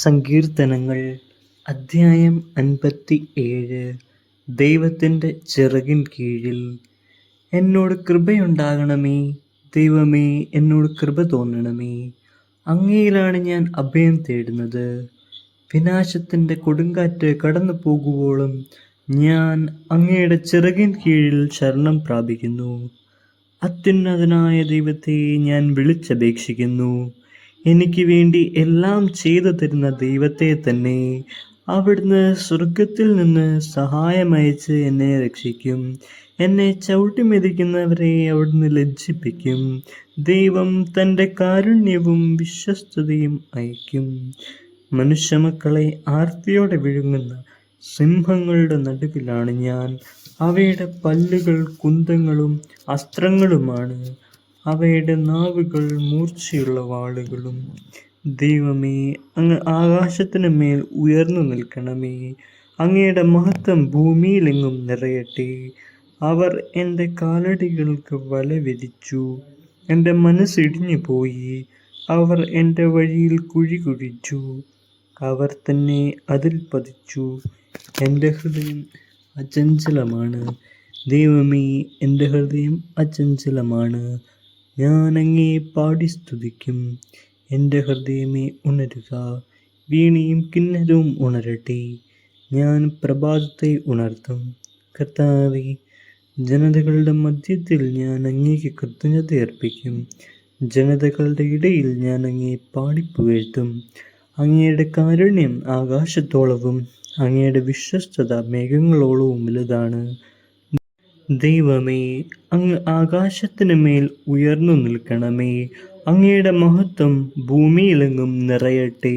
സങ്കീർത്തനങ്ങൾ അദ്ധ്യായം 57. ദൈവത്തിൻ്റെ ചിറകിൻ കീഴിൽ. എന്നോട് കൃപയുണ്ടാകണമേ, ദൈവമേ, എന്നോട് കൃപ തോന്നണമേ. അങ്ങയിലാണ് ഞാൻ അഭയം തേടുന്നത്. വിനാശത്തിൻ്റെ കൊടുങ്കാറ്റ് കടന്നു പോകുവോളം ഞാൻ അങ്ങയുടെ ചിറകിൻ കീഴിൽ ശരണം പ്രാപിക്കുന്നു. അത്യുന്നതനായ ദൈവത്തെ ഞാൻ വിളിച്ചപേക്ഷിക്കുന്നു. എനിക്ക് വേണ്ടി എല്ലാം ചെയ്തു തരുന്ന ദൈവത്തെ തന്നെ. അവിടുന്ന് സ്വർഗത്തിൽ നിന്ന് സഹായമയച്ച് എന്നെ രക്ഷിക്കും. എന്നെ ചവിട്ടിമെതിക്കുന്നവരെ അവിടുന്ന് ലജ്ജിപ്പിക്കും. ദൈവം തൻ്റെ കാരുണ്യവും വിശ്വസ്തതയും അയക്കും. മനുഷ്യമക്കളെ ആർത്തിയോടെ വിഴുങ്ങുന്ന സിംഹങ്ങളുടെ നടുവിലാണ് ഞാൻ. അവയുടെ പല്ലുകൾ കുന്തങ്ങളും അസ്ത്രങ്ങളുമാണ്. അവയുടെ നാവുകൾ മൂർച്ചയുള്ള വാളുകളും. ദൈവമേ, അങ്ങ് ആകാശത്തിന് മേൽ ഉയർന്നു നിൽക്കണമേ. അങ്ങയുടെ മഹത്വം ഭൂമിയിലെങ്ങും നിറയട്ടെ. അവർ എൻ്റെ കാലടികൾക്ക് വല വിരിച്ചു. എൻ്റെ മനസ്സിടിഞ്ഞു പോയി. അവർ എൻ്റെ വഴിയിൽ കുഴി കുഴിച്ചു. അവർ തന്നെ അതിൽ പതിച്ചു. എൻ്റെ ഹൃദയം അചഞ്ചലമാണ്. ദൈവമേ, എൻ്റെ ഹൃദയം അചഞ്ചലമാണ്. ഞാൻ അങ്ങയെ പാടി സ്തുതിക്കും. എൻ്റെ ഹൃദയമേ, ഉണരുക. വീണയും കിന്നരവും ഉണരട്ടെ. ഞാൻ പ്രഭാതത്തെ ഉണർത്തും. കർത്താവേ, ജനതകളുടെ മധ്യത്തിൽ ഞാൻ അങ്ങേക്ക് കൃതജ്ഞത അർപ്പിക്കും. ജനതകളുടെ ഇടയിൽ ഞാൻ അങ്ങയെ പാടിപ്പുകഴ്ത്തും. അങ്ങയുടെ കാരുണ്യം ആകാശത്തോളവും അങ്ങയുടെ വിശ്വസ്തത മേഘങ്ങളോളവും വലുതാണ്. ദൈവമേ, അങ്ങ് ആകാശത്തിന് മേൽ ഉയർന്നു നിൽക്കണമേ. അങ്ങയുടെ മഹത്വം ഭൂമിയിലെങ്ങും നിറയട്ടെ.